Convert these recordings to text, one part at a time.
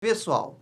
Pessoal,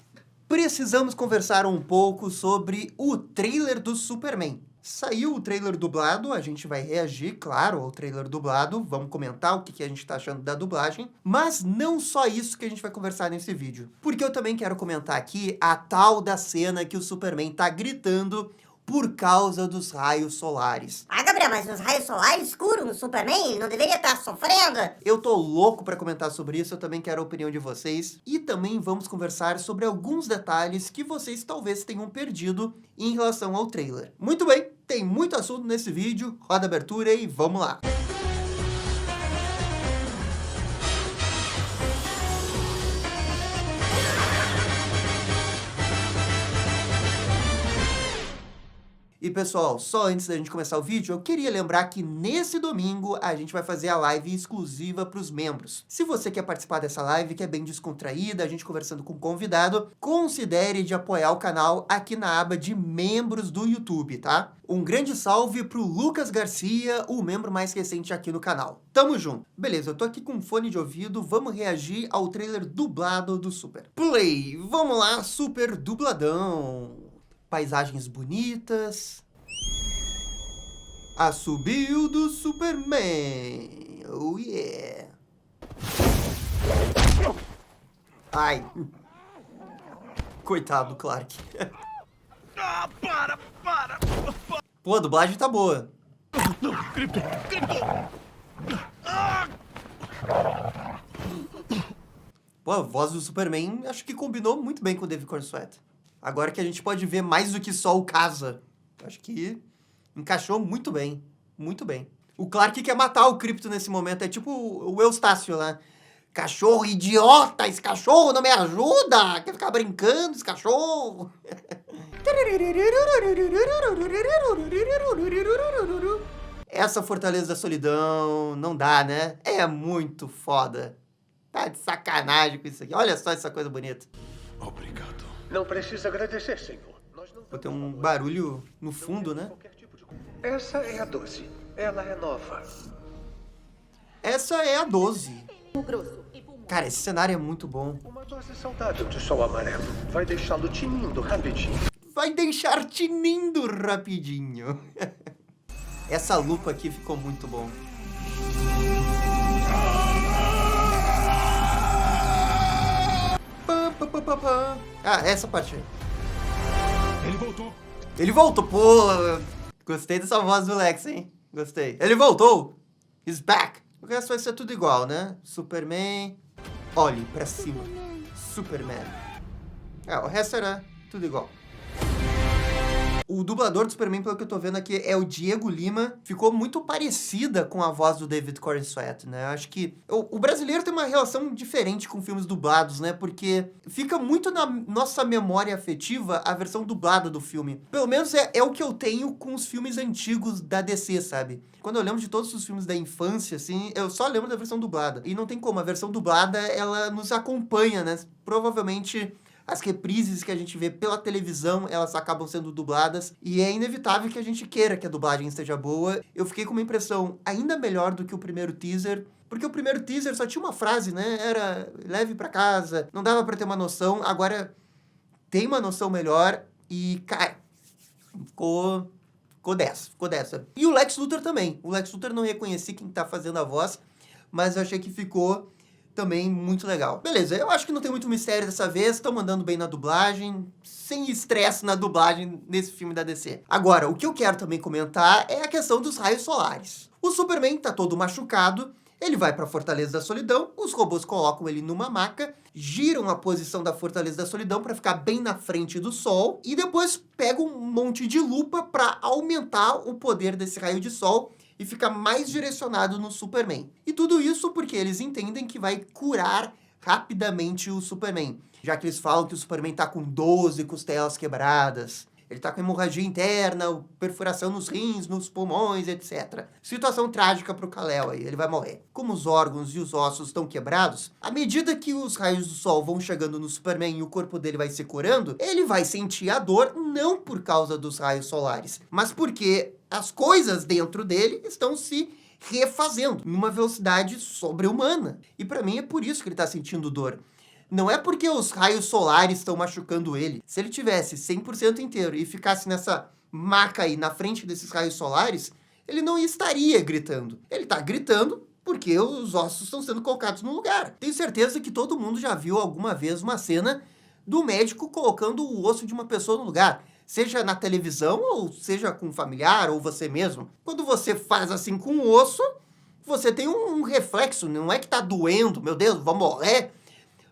precisamos conversar um pouco sobre o trailer do Superman. Saiu o trailer dublado, a gente vai reagir, claro, ao trailer dublado, vamos comentar o que a gente tá achando da dublagem, mas não só isso que a gente vai conversar nesse vídeo, porque eu também quero comentar aqui a tal da cena que o Superman tá gritando por causa dos raios solares. Ah, Gabriel, mas os raios solares escuros no Superman, ele não deveria estar sofrendo? Eu tô louco pra comentar sobre isso, eu também quero a opinião de vocês. E também vamos conversar sobre alguns detalhes que vocês talvez tenham perdido em relação ao trailer. Muito bem, tem muito assunto nesse vídeo, roda a abertura e vamos lá! E pessoal, só antes da gente começar o vídeo, eu queria lembrar que nesse domingo a gente vai fazer a live exclusiva para os membros. Se você quer participar dessa live, que é bem descontraída, a gente conversando com o convidado, considere de apoiar o canal aqui na aba de membros do YouTube, tá? Um grande salve pro Lucas Garcia, o membro mais recente aqui no canal. Tamo junto. Beleza, eu tô aqui com um fone de ouvido, vamos reagir ao trailer dublado do Super. Play! Vamos lá, Super dubladão! Paisagens bonitas. Assobio do Superman. Oh yeah. Ai. Coitado do Clark. Ah, para! Pô, a dublagem tá boa. Krypton! Pô, a voz do Superman acho que combinou muito bem com o David Corenswet. Agora que a gente pode ver mais do que só o Casa. Acho que encaixou muito bem. Muito bem. O Clark quer matar o Krypton nesse momento. É tipo o Eustácio lá. Cachorro idiota! Esse cachorro não me ajuda! Quer ficar brincando, esse cachorro? Essa Fortaleza da Solidão não dá, né? É muito foda. Tá de sacanagem com isso aqui. Olha só essa coisa bonita. Obrigado. Não precisa agradecer, senhor. Nós não Vou ter um barulho no fundo, né? qualquer tipo de... Essa é a 12. Ela é nova. Essa é a 12. Cara, esse cenário é muito bom. Uma dose saudável de sol amarelo. Vai deixá-lo tinindo rapidinho. Vai deixar tinindo rapidinho. Essa lupa aqui ficou muito bom. Pam, pam, pam, pam, pam. Ah, essa parte aí. Ele voltou. Ele voltou, pô! Gostei dessa voz do Lex, hein? Gostei. Ele voltou! He's back! O resto vai ser tudo igual, né? Superman. Olhe pra cima. Superman. O resto era tudo igual. O dublador do Superman, pelo que eu tô vendo aqui, é o Diego Lima. Ficou muito parecida com a voz do David Corenswet, né? Acho que o brasileiro tem uma relação diferente com filmes dublados, né? Porque fica muito na nossa memória afetiva a versão dublada do filme. Pelo menos é o que eu tenho com os filmes antigos da DC, sabe? Quando eu lembro de todos os filmes da infância, assim, eu só lembro da versão dublada. E não tem como, a versão dublada, ela nos acompanha, né? Provavelmente as reprises que a gente vê pela televisão, elas acabam sendo dubladas. E é inevitável que a gente queira que a dublagem esteja boa. Eu fiquei com uma impressão ainda melhor do que o primeiro teaser. Porque o primeiro teaser só tinha uma frase, né? Era leve pra casa. Não dava pra ter uma noção. Agora tem uma noção melhor. E, cara, ficou 10. Ficou 10. E o Lex Luthor também. O Lex Luthor não reconheci quem tá fazendo a voz. Mas eu achei que ficou também muito legal. Beleza, eu acho que não tem muito mistério dessa vez, estão mandando bem na dublagem, sem estresse na dublagem nesse filme da DC. Agora, o que eu quero também comentar é a questão dos raios solares. O Superman tá todo machucado, ele vai pra Fortaleza da Solidão, os robôs colocam ele numa maca, giram a posição da Fortaleza da Solidão para ficar bem na frente do sol, e depois pegam um monte de lupa para aumentar o poder desse raio de sol e fica mais direcionado no Superman. E tudo isso porque eles entendem que vai curar rapidamente o Superman. Já que eles falam que o Superman tá com 12 costelas quebradas, ele tá com hemorragia interna, perfuração nos rins, nos pulmões, etc. Situação trágica pro Kal-El aí, ele vai morrer. Como os órgãos e os ossos estão quebrados, à medida que os raios do sol vão chegando no Superman e o corpo dele vai se curando, ele vai sentir a dor não por causa dos raios solares, mas porque as coisas dentro dele estão se refazendo numa velocidade sobre-humana. E pra mim é por isso que ele tá sentindo dor. Não é porque os raios solares estão machucando ele. Se ele tivesse 100% inteiro e ficasse nessa maca aí na frente desses raios solares, ele não estaria gritando. Ele tá gritando porque os ossos estão sendo colocados no lugar. Tenho certeza que todo mundo já viu alguma vez uma cena do médico colocando o osso de uma pessoa no lugar. Seja na televisão, ou seja com um familiar, ou você mesmo. Quando você faz assim com o osso, você tem um reflexo. Não é que tá doendo, meu Deus, vou morrer.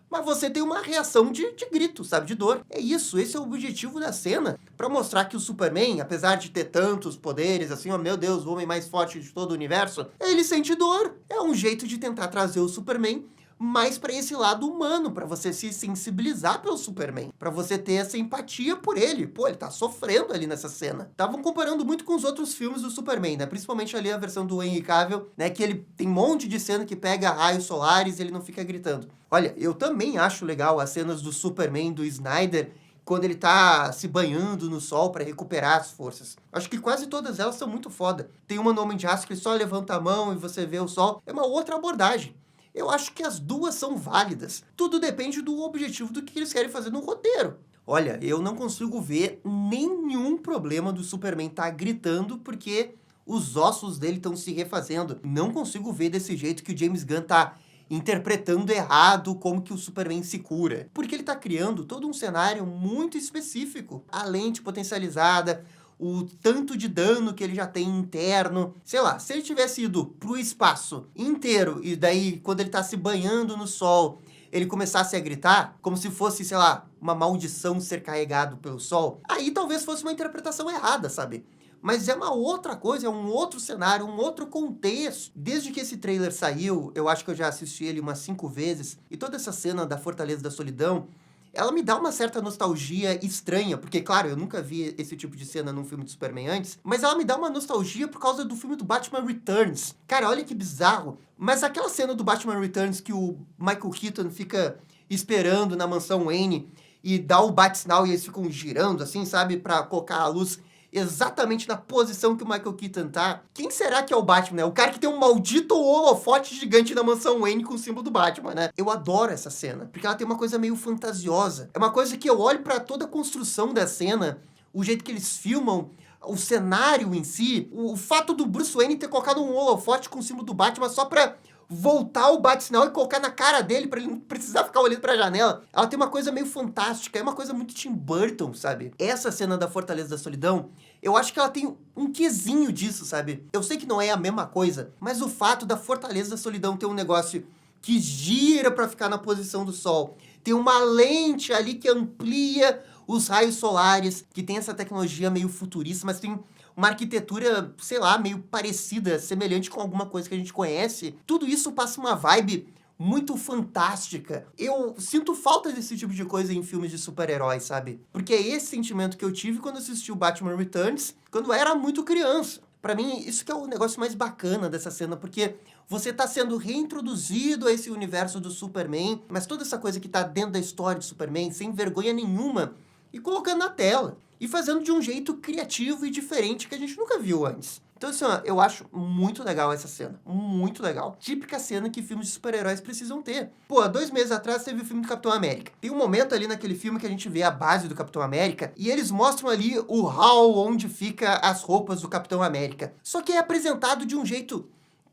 Mas você tem uma reação de grito, sabe? De dor. É isso, esse é o objetivo da cena. Pra mostrar que o Superman, apesar de ter tantos poderes, assim, ó, meu Deus, o homem mais forte de todo o universo, ele sente dor. É um jeito de tentar trazer o Superman mais pra esse lado humano, pra você se sensibilizar pelo Superman, pra você ter essa empatia por ele. Pô, ele tá sofrendo ali nessa cena. Estavam comparando muito com os outros filmes do Superman, né? Principalmente ali a versão do Henry Cavill, né? Que ele tem um monte de cena que pega raios solares e ele não fica gritando. Olha, eu também acho legal as cenas do Superman, do Snyder, quando ele tá se banhando no sol pra recuperar as forças. Acho que quase todas elas são muito foda. Tem uma no Homem de Aço que ele só levanta a mão e você vê o sol. É uma outra abordagem. Eu acho que as duas são válidas. Tudo depende do objetivo do que eles querem fazer no roteiro. Olha, eu não consigo ver nenhum problema do Superman estar gritando porque os ossos dele estão se refazendo. Não consigo ver desse jeito que o James Gunn tá interpretando errado como que o Superman se cura. Porque ele tá criando todo um cenário muito específico. A lente potencializada, o tanto de dano que ele já tem interno. Sei lá, se ele tivesse ido pro espaço inteiro e daí, quando ele tá se banhando no sol, ele começasse a gritar, como se fosse, sei lá, uma maldição ser carregado pelo sol, aí talvez fosse uma interpretação errada, sabe? Mas é uma outra coisa, é um outro cenário, um outro contexto. Desde que esse trailer saiu, eu acho que eu já assisti ele umas 5 vezes, e toda essa cena da Fortaleza da Solidão, ela me dá uma certa nostalgia estranha, porque, claro, eu nunca vi esse tipo de cena num filme de Superman antes, mas ela me dá uma nostalgia por causa do filme do Batman Returns. Cara, olha que bizarro. Mas aquela cena do Batman Returns que o Michael Keaton fica esperando na mansão Wayne e dá o bat-sinal e eles ficam girando, assim, sabe, pra colocar a luz exatamente na posição que o Michael Keaton tá. Quem será que é o Batman, né? O cara que tem um maldito holofote gigante na mansão Wayne com o símbolo do Batman, né? Eu adoro essa cena, porque ela tem uma coisa meio fantasiosa. É uma coisa que eu olho pra toda a construção da cena, o jeito que eles filmam, o cenário em si, o fato do Bruce Wayne ter colocado um holofote com o símbolo do Batman só pra voltar o bate-sinal e colocar na cara dele pra ele não precisar ficar olhando pra janela. Ela tem uma coisa meio fantástica, é uma coisa muito Tim Burton, sabe? Essa cena da Fortaleza da Solidão, eu acho que ela tem um quesinho disso, sabe? Eu sei que não é a mesma coisa, mas o fato da Fortaleza da Solidão ter um negócio que gira pra ficar na posição do sol, tem uma lente ali que amplia os raios solares, que tem essa tecnologia meio futurista, mas tem uma arquitetura, sei lá, meio parecida, semelhante com alguma coisa que a gente conhece. Tudo isso passa uma vibe muito fantástica. Eu sinto falta desse tipo de coisa em filmes de super-heróis, sabe? Porque é esse sentimento que eu tive quando assisti o Batman Returns, quando eu era muito criança. Pra mim, isso que é o negócio mais bacana dessa cena, porque você tá sendo reintroduzido a esse universo do Superman, mas toda essa coisa que tá dentro da história do Superman, sem vergonha nenhuma, e colocando na tela. E fazendo de um jeito criativo e diferente que a gente nunca viu antes. Então, assim, ó, eu acho muito legal essa cena. Muito legal. Típica cena que filmes de super-heróis precisam ter. Pô, há 2 meses atrás teve o filme do Capitão América. Tem um momento ali naquele filme que a gente vê a base do Capitão América e eles mostram ali o hall onde fica as roupas do Capitão América. Só que é apresentado de um jeito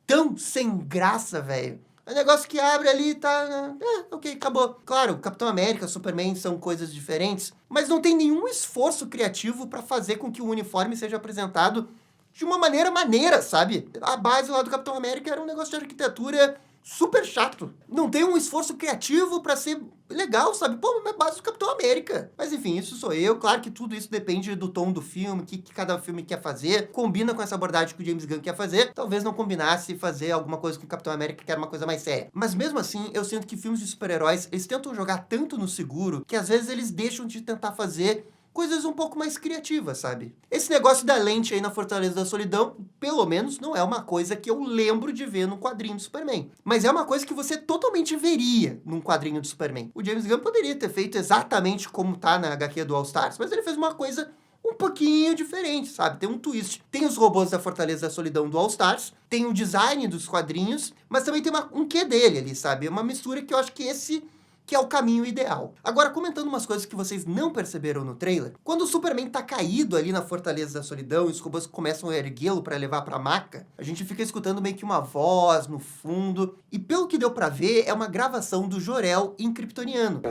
tão sem graça, velho. É um negócio que abre ali e tá... ok, acabou. Claro, Capitão América, Superman são coisas diferentes, mas não tem nenhum esforço criativo pra fazer com que o uniforme seja apresentado de uma maneira, sabe? A base lá do Capitão América era um negócio de arquitetura super chato. Não tem um esforço criativo pra ser legal, sabe? Pô, é base do Capitão América. Mas enfim, isso sou eu. Claro que tudo isso depende do tom do filme, o que cada filme quer fazer. Combina com essa abordagem que o James Gunn quer fazer. Talvez não combinasse fazer alguma coisa com o Capitão América, que era uma coisa mais séria. Mas mesmo assim, eu sinto que filmes de super-heróis, eles tentam jogar tanto no seguro, que às vezes eles deixam de tentar fazer coisas um pouco mais criativas, sabe? Esse negócio da lente aí na Fortaleza da Solidão, pelo menos, não é uma coisa que eu lembro de ver num quadrinho do Superman. Mas é uma coisa que você totalmente veria num quadrinho do Superman. O James Gunn poderia ter feito exatamente como tá na HQ do All Stars, mas ele fez uma coisa um pouquinho diferente, sabe? Tem um twist. Tem os robôs da Fortaleza da Solidão do All Stars, tem o design dos quadrinhos, mas também tem um quê dele ali, sabe? É uma mistura que eu acho que esse que é o caminho ideal. Agora, comentando umas coisas que vocês não perceberam no trailer, quando o Superman tá caído ali na Fortaleza da Solidão e os robôs começam a erguê-lo para levar pra maca, a gente fica escutando meio que uma voz no fundo, e pelo que deu pra ver, é uma gravação do Jor-El em kryptoniano.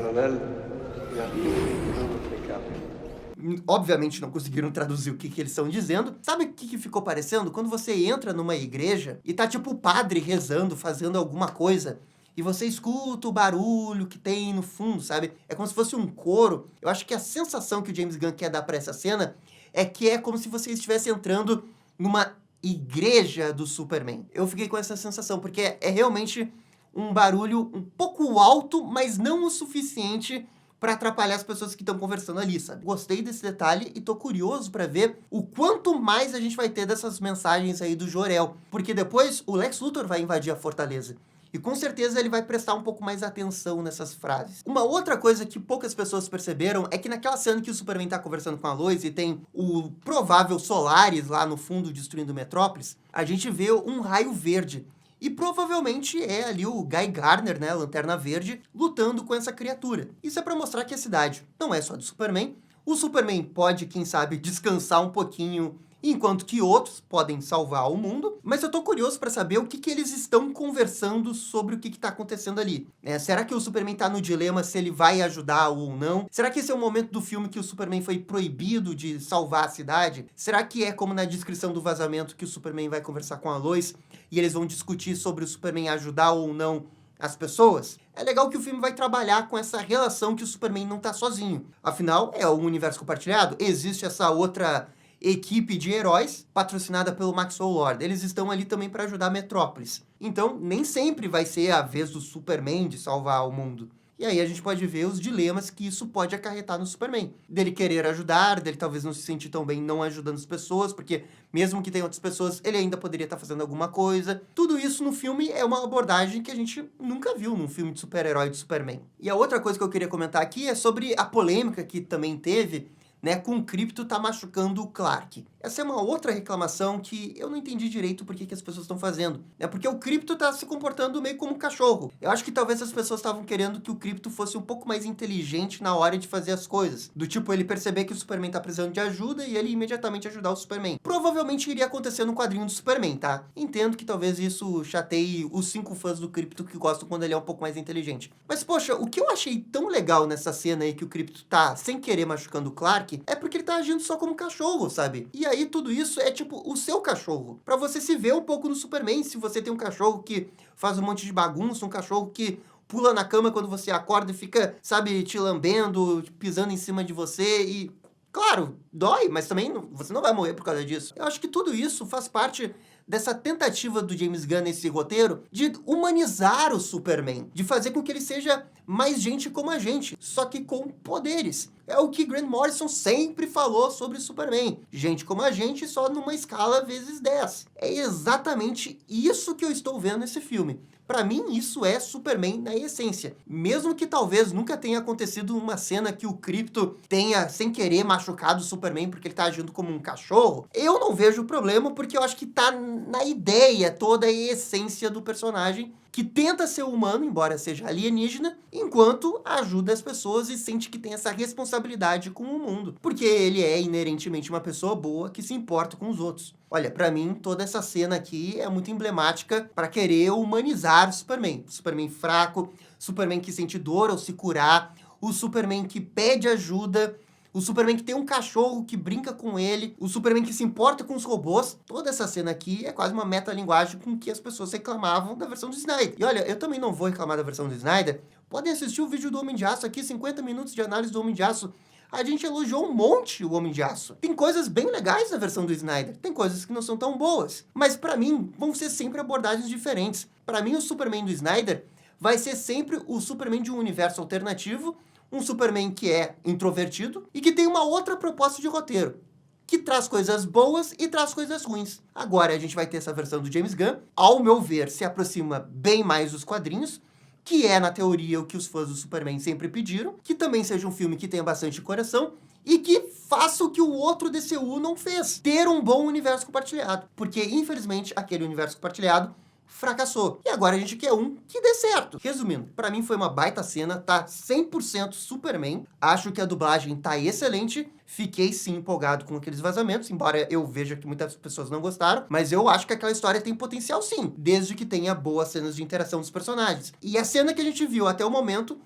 Obviamente não conseguiram traduzir o que eles estão dizendo. Sabe o que ficou parecendo? Quando você entra numa igreja e tá tipo o padre rezando, fazendo alguma coisa, e você escuta o barulho que tem no fundo, sabe? É como se fosse um coro. Eu acho que a sensação que o James Gunn quer dar pra essa cena é que é como se você estivesse entrando numa igreja do Superman. Eu fiquei com essa sensação, porque é realmente um barulho um pouco alto, mas não o suficiente pra atrapalhar as pessoas que estão conversando ali, sabe? Gostei desse detalhe e tô curioso pra ver o quanto mais a gente vai ter dessas mensagens aí do Jor-El, porque depois o Lex Luthor vai invadir a Fortaleza. E com certeza ele vai prestar um pouco mais atenção nessas frases. Uma outra coisa que poucas pessoas perceberam é que naquela cena que o Superman tá conversando com a Lois e tem o provável Solaris lá no fundo destruindo Metrópolis, a gente vê um raio verde. E provavelmente é ali o Guy Gardner, né, Lanterna Verde, lutando com essa criatura. Isso é pra mostrar que a cidade não é só do Superman. O Superman pode, quem sabe, descansar um pouquinho, enquanto que outros podem salvar o mundo. Mas eu tô curioso pra saber o que eles estão conversando sobre o que tá acontecendo ali. Será que o Superman tá no dilema se ele vai ajudar ou não? Será que esse é o momento do filme que o Superman foi proibido de salvar a cidade? Será que é como na descrição do vazamento que o Superman vai conversar com a Lois e eles vão discutir sobre o Superman ajudar ou não as pessoas? É legal que o filme vai trabalhar com essa relação que o Superman não tá sozinho. Afinal, é um universo compartilhado. Existe essa outra equipe de heróis patrocinada pelo Maxwell Lord. Eles estão ali também para ajudar a Metrópolis. Então, nem sempre vai ser a vez do Superman de salvar o mundo. E aí a gente pode ver os dilemas que isso pode acarretar no Superman. Dele querer ajudar, dele talvez não se sentir tão bem não ajudando as pessoas, porque mesmo que tenha outras pessoas, ele ainda poderia estar fazendo alguma coisa. Tudo isso no filme é uma abordagem que a gente nunca viu num filme de super-herói de Superman. E a outra coisa que eu queria comentar aqui é sobre a polêmica que também teve, né, com o Krypto tá machucando o Clark. Essa é uma outra reclamação que eu não entendi direito por que as pessoas estão fazendo. É porque o Krypto tá se comportando meio como um cachorro. Eu acho que talvez as pessoas estavam querendo que o Krypto fosse um pouco mais inteligente na hora de fazer as coisas. Do tipo, ele perceber que o Superman tá precisando de ajuda e ele imediatamente ajudar o Superman. Provavelmente iria acontecer no quadrinho do Superman, tá? Entendo que talvez isso chateie os 5 fãs do Krypto que gostam quando ele é um pouco mais inteligente. Mas, poxa, o que eu achei tão legal nessa cena aí que o Krypto tá sem querer machucando o Clark é porque ele tá agindo só como cachorro, sabe? E aí tudo isso é tipo o seu cachorro. Pra você se ver um pouco no Superman, se você tem um cachorro que faz um monte de bagunça, um cachorro que pula na cama quando você acorda e fica, sabe, te lambendo, pisando em cima de você e... Claro, dói, mas também você não vai morrer por causa disso. Eu acho que tudo isso faz parte dessa tentativa do James Gunn nesse roteiro de humanizar o Superman, de fazer com que ele seja mais gente como a gente, só que com poderes. É o que Grant Morrison sempre falou sobre Superman. Gente como a gente, só numa escala vezes 10. É exatamente isso que eu estou vendo nesse filme. Pra mim, isso é Superman na essência. Mesmo que talvez nunca tenha acontecido uma cena que o Krypto tenha, sem querer, machucado o Superman porque ele tá agindo como um cachorro, eu não vejo problema porque eu acho que tá na ideia toda a essência do personagem, que tenta ser humano, embora seja alienígena, enquanto ajuda as pessoas e sente que tem essa responsabilidade com o mundo. Porque ele é inerentemente uma pessoa boa que se importa com os outros. Olha, pra mim, toda essa cena aqui é muito emblemática para querer humanizar o Superman. Superman fraco, Superman que sente dor ao se curar, o Superman que pede ajuda, o Superman que tem um cachorro que brinca com ele, o Superman que se importa com os robôs. Toda essa cena aqui é quase uma metalinguagem com que as pessoas reclamavam da versão do Snyder. E olha, eu também não vou reclamar da versão do Snyder. Podem assistir o vídeo do Homem de Aço aqui, 50 minutos de análise do Homem de Aço. A gente elogiou um monte o Homem de Aço. Tem coisas bem legais na versão do Snyder, tem coisas que não são tão boas. Mas pra mim, vão ser sempre abordagens diferentes. Pra mim, o Superman do Snyder vai ser sempre o Superman de um universo alternativo, um Superman que é introvertido e que tem uma outra proposta de roteiro, que traz coisas boas e traz coisas ruins. Agora a gente vai ter essa versão do James Gunn, ao meu ver, se aproxima bem mais dos quadrinhos, que é, na teoria, o que os fãs do Superman sempre pediram, que também seja um filme que tenha bastante coração e que faça o que o outro DCU não fez, ter um bom universo compartilhado. Porque, infelizmente, aquele universo compartilhado fracassou. E agora a gente quer um que dê certo. Resumindo, pra mim foi uma baita cena, tá 100% Superman. Acho que a dublagem tá excelente. Fiquei sim empolgado com aqueles vazamentos, embora eu veja que muitas pessoas não gostaram, mas eu acho que aquela história tem potencial sim, desde que tenha boas cenas de interação dos personagens. E a cena que a gente viu até o momento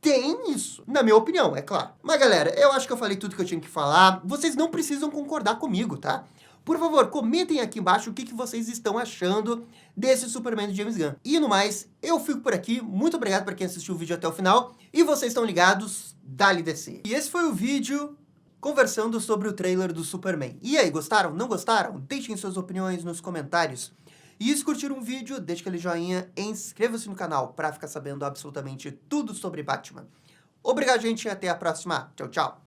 tem isso, na minha opinião, é claro. Mas galera, eu acho que eu falei tudo que eu tinha que falar. Vocês não precisam concordar comigo, tá? Por favor, comentem aqui embaixo o que vocês estão achando desse Superman de James Gunn. E no mais, eu fico por aqui. Muito obrigado para quem assistiu o vídeo até o final. E vocês estão ligados, dá-lhe DC. E esse foi o vídeo conversando sobre o trailer do Superman. E aí, gostaram? Não gostaram? Deixem suas opiniões nos comentários. E se curtiram o vídeo, deixe aquele joinha e inscreva-se no canal para ficar sabendo absolutamente tudo sobre Batman. Obrigado, gente, e até a próxima. Tchau, tchau.